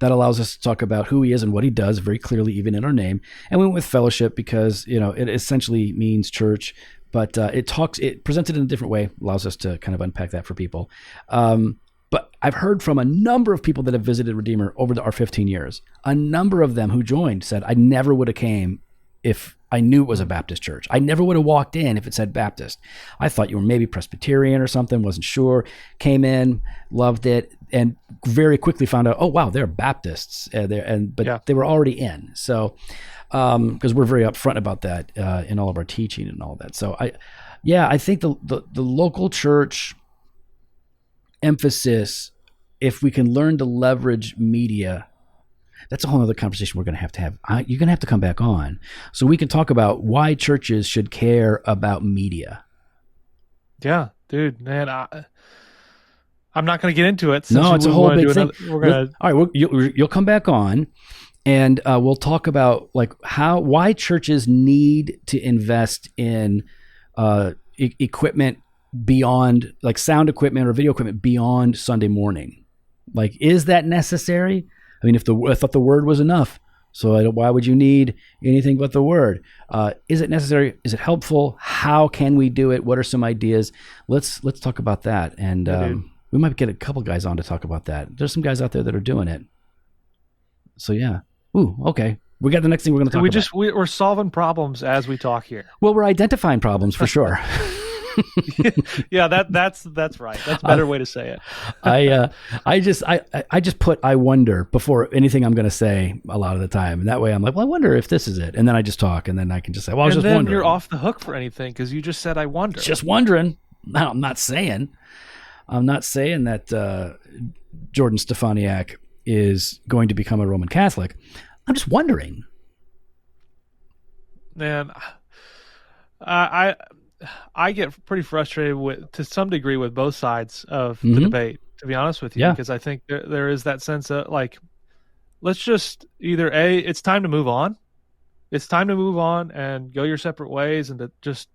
That allows us to talk about who he is and what he does very clearly, even in our name. And we went with fellowship because, it essentially means church, but it presents it in a different way, allows us to kind of unpack that for people. But I've heard from a number of people that have visited Redeemer over our 15 years. A number of them who joined said, I never would have came if I knew it was a Baptist church. I never would have walked in if it said Baptist. I thought you were maybe Presbyterian or something, wasn't sure. Came in, loved it, and very quickly found out, oh wow, they're Baptists. But they were already in. So, because we're very upfront about that in all of our teaching and all that. So I think the local church emphasis, if we can learn to leverage media, that's a whole other conversation we're going to have. You're going to have to come back on so we can talk about why churches should care about media. Yeah, dude, man, I'm not going to get into it. No, it's a whole big thing. We're going to. All right, you'll come back on, and we'll talk about like why churches need to invest in equipment beyond, like sound equipment or video equipment beyond Sunday morning. Like, is that necessary? I mean, I thought the word was enough, so why would you need anything but the word? Is it necessary? Is it helpful? How can we do it? What are some ideas? Let's talk about that, and we might get a couple guys on to talk about that. There's some guys out there that are doing it. So yeah. Ooh, okay. We got the next thing we're going to talk about. We're solving problems as we talk here. Well, we're identifying problems for sure. Yeah, that's right. That's a better way to say it. I just put I wonder before anything I'm going to say a lot of the time, and that way I'm like, well, I wonder if this is it, and then I just talk, and then I can just say, well, I was just wondering. You're off the hook for anything because you just said I wonder. Just wondering. No, I'm not saying that Jordan Stefaniak is going to become a Roman Catholic. I'm just wondering. Man, I get pretty frustrated to some degree with both sides of the debate, to be honest with you, because I think there is that sense of like, let's just either it's time to move on. It's time to move on and go your separate ways and to just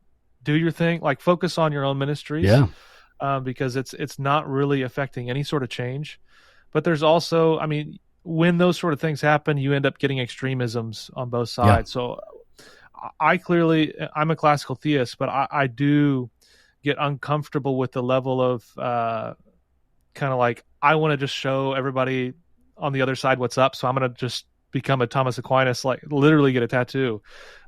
do your thing, like focus on your own ministries. Yeah. Because it's not really affecting any sort of change. but there's also, I mean, when those sort of things happen, you end up getting extremisms on both sides. So I'm a classical theist, but I do get uncomfortable with the level of kind of like, I want to just show everybody on the other side what's up, so I'm going to just become a Thomas Aquinas, like literally get a tattoo.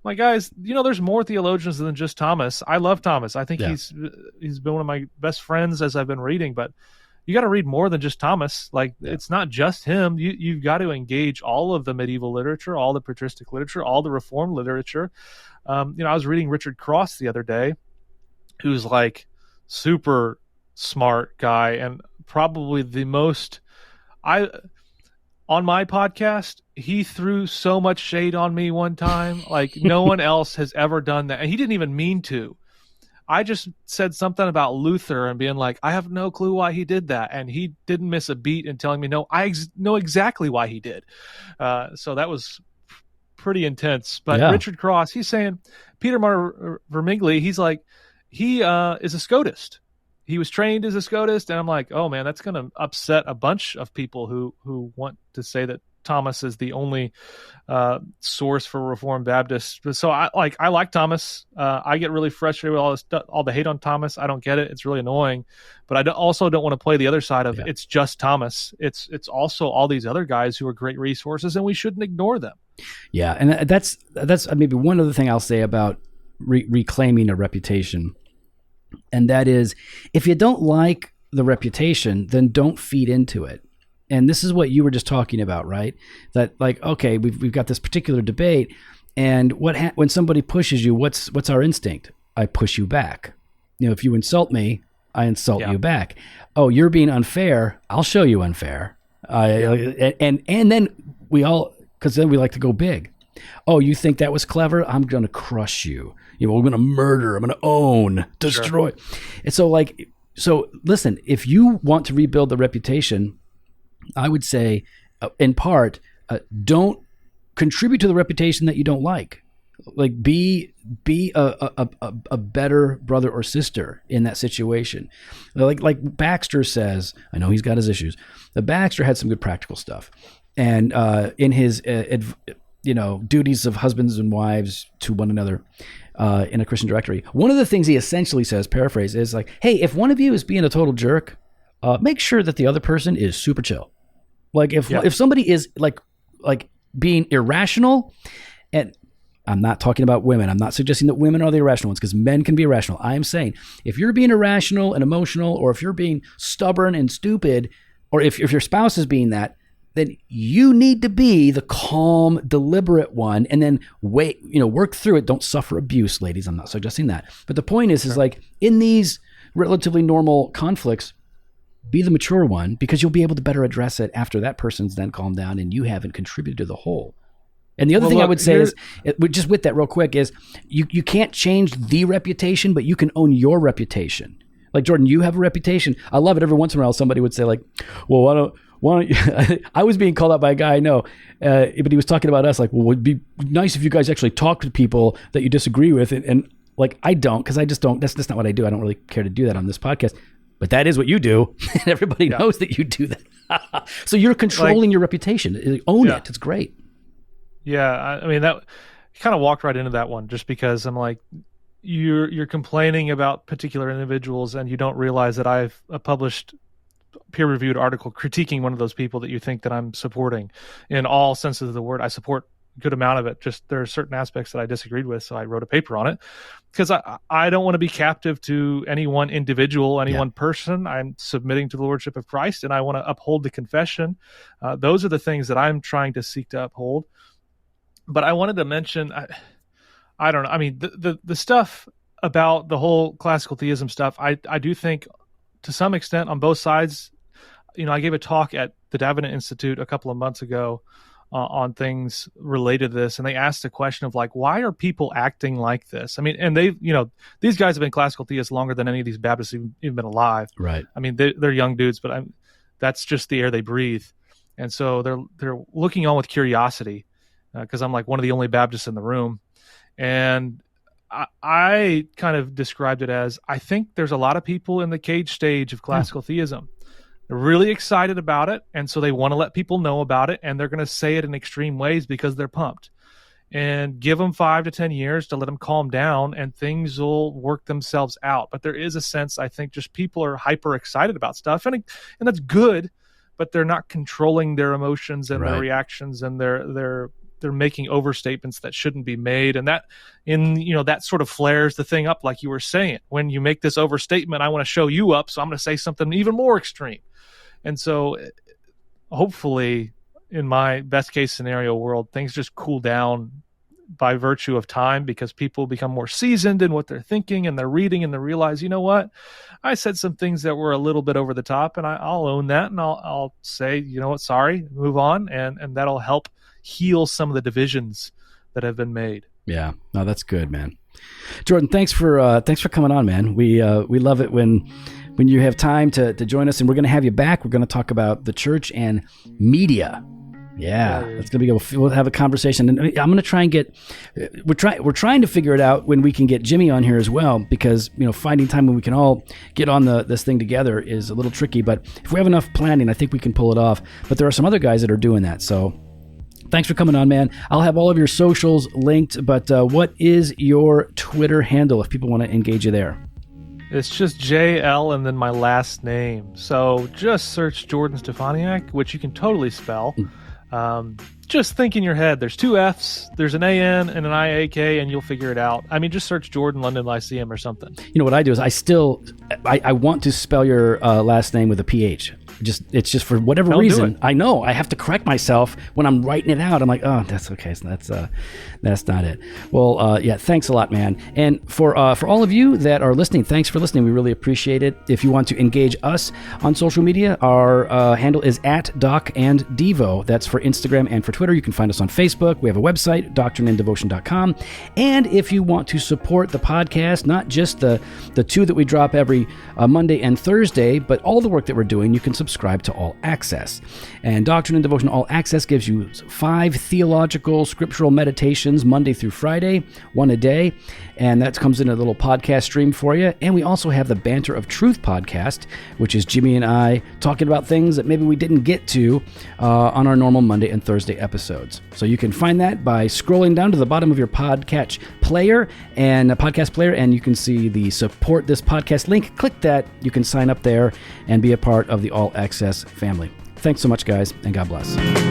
My guys, there's more theologians than just Thomas. I love Thomas. I think he's been one of my best friends as I've been reading, but you got to read more than just Thomas. It's not just him. You've got to engage all of the medieval literature, all the patristic literature, all the Reformed literature. I was reading Richard Cross the other day, who's like super smart guy, and probably the most, on my podcast, he threw so much shade on me one time. Like no one else has ever done that. And he didn't even mean to. I just said something about Luther and being like, I have no clue why he did that. And he didn't miss a beat in telling me, no, I know exactly why he did. So that was pretty intense. But Richard Cross, he's saying, Peter Martyr Vermigli, he's like, he is a Scotist. He was trained as a Scotist, and I'm like, oh man, that's going to upset a bunch of people who want to say that Thomas is the only source for Reformed Baptists. So I like Thomas. I get really frustrated with all this stuff, all the hate on Thomas. I don't get it. It's really annoying. But I also don't want to play the other side of it's just Thomas. It's also all these other guys who are great resources, and we shouldn't ignore them. Yeah, and that's maybe one other thing I'll say about reclaiming a reputation. And that is, if you don't like the reputation, then don't feed into it. And this is what you were just talking about, right? That like, okay, we've got this particular debate, and when somebody pushes you, what's our instinct? I push you back. If you insult me, I insult you back. Oh, you're being unfair. I'll show you unfair. And then because then we like to go big. Oh, you think that was clever? I'm going to crush you. We're going to murder. I'm going to own, destroy. Sure. And so listen, if you want to rebuild the reputation, I would say, in part, don't contribute to the reputation that you don't like. Like be a better brother or sister in that situation. Like Baxter says, I know he's got his issues. But Baxter had some good practical stuff, and in his duties of husbands and wives to one another in a Christian directory, one of the things he essentially says, paraphrase, is like, hey, if one of you is being a total jerk, make sure that the other person is super chill. Like if somebody is like being irrational, and I'm not talking about women. I'm not suggesting that women are the irrational ones, because men can be irrational. I am saying if you're being irrational and emotional, or if you're being stubborn and stupid, or if your spouse is being that, then you need to be the calm, deliberate one, and then work through it. Don't suffer abuse, ladies. I'm not suggesting that. But the point is like in these relatively normal conflicts, be the mature one, because you'll be able to better address it after that person's then calmed down and you haven't contributed to the whole. And the other thing I would say is, just with that real quick, is you can't change the reputation, but you can own your reputation. Like, Jordan, you have a reputation. I love it. Every once in a while, somebody would say like, well, why don't you? I was being called out by a guy I know, but he was talking about us like, well, it'd be nice if you guys actually talk to people that you disagree with. And like, I don't, because I just don't, that's not what I do. I don't really care to do that on this podcast. But that is what you do. And everybody knows that you do that. So you're controlling your reputation. Own it. It's great. Yeah. I mean, that kind of walked right into that one, just because I'm like, you're complaining about particular individuals, and you don't realize that I've published peer-reviewed article critiquing one of those people that you think that I'm supporting in all senses of the word. I support a good amount of it. Just there are certain aspects that I disagreed with, so I wrote a paper on it, because I don't want to be captive to any one individual, any one person. I'm submitting to the Lordship of Christ, and I want to uphold the confession. Those are the things that I'm trying to seek to uphold. But I wanted to mention, I don't know. I mean, the stuff about the whole classical theism stuff, I do think to some extent on both sides. I gave a talk at the Davenant Institute a couple of months ago on things related to this, and they asked a question of like, why are people acting like this? I mean, and these guys have been classical theists longer than any of these Baptists even been alive. Right. I mean, they're young dudes, but that's just the air they breathe, and so they're looking on with curiosity, because I'm like one of the only Baptists in the room, and I kind of described it as, I think there's a lot of people in the cage stage of classical theism They're really excited about it, and so they want to let people know about it, and they're going to say it in extreme ways because they're pumped. And give them 5 to 10 years to let them calm down, and things will work themselves out. But there is a sense, I think, just people are hyper excited about stuff, and that's good, but they're not controlling their emotions and their reactions, and they're making overstatements that shouldn't be made. And that sort of flares the thing up, like you were saying. When you make this overstatement, I want to show you up, so I'm going to say something even more extreme. And so hopefully, in my best case scenario world, things just cool down by virtue of time, because people become more seasoned in what they're thinking and they're reading, and they realize, you know what, I said some things that were a little bit over the top, and I'll own that, and I'll say, you know what, sorry, move on, and that'll help heal some of the divisions that have been made. Yeah, no, that's good, man. Jordan, thanks for coming on, man. We love it when you have time to join us, and we're going to have you back. We're going to talk about the church and media. Yeah, that's going to be good. We'll have a conversation, and I'm going to try and we're trying to figure it out when we can get Jimmy on here as well, because, finding time when we can all get on this thing together is a little tricky, but if we have enough planning, I think we can pull it off. But there are some other guys that are doing that. So thanks for coming on, man. I'll have all of your socials linked, but what is your Twitter handle if people want to engage you there? It's just JL and then my last name. So just search Jordan Stefaniak, which you can totally spell. Just think in your head, there's 2 F's, there's an AN and an IAK, and you'll figure it out. I mean, just search Jordan London Lyceum or something. You know what I do is I want to spell your last name with a PH. It's just for whatever reason. I know I have to correct myself when I'm writing it out. I'm like, oh, that's okay. So that's not it. Well, yeah, thanks a lot, man. And for all of you that are listening, thanks for listening. We really appreciate it. If you want to engage us on social media, our handle is @DocAndDevo. That's for Instagram and for Twitter. You can find us on Facebook. We have a website, doctrineanddevotion.com. And if you want to support the podcast, not just the 2 that we drop every Monday and Thursday, but all the work that we're doing, you can subscribe to All Access. And Doctrine and Devotion All Access gives you 5 theological scriptural meditations Monday through Friday, 1 a day, and that comes in a little podcast stream for you. And we also have the Banter of Truth podcast, which is Jimmy and I talking about things that maybe we didn't get to on our normal Monday and Thursday episodes. So you can find that by scrolling down to the bottom of your podcast player, and you can see the support this podcast link. Click that. You can sign up there and be a part of the All Access family. Thanks so much, guys, and God bless.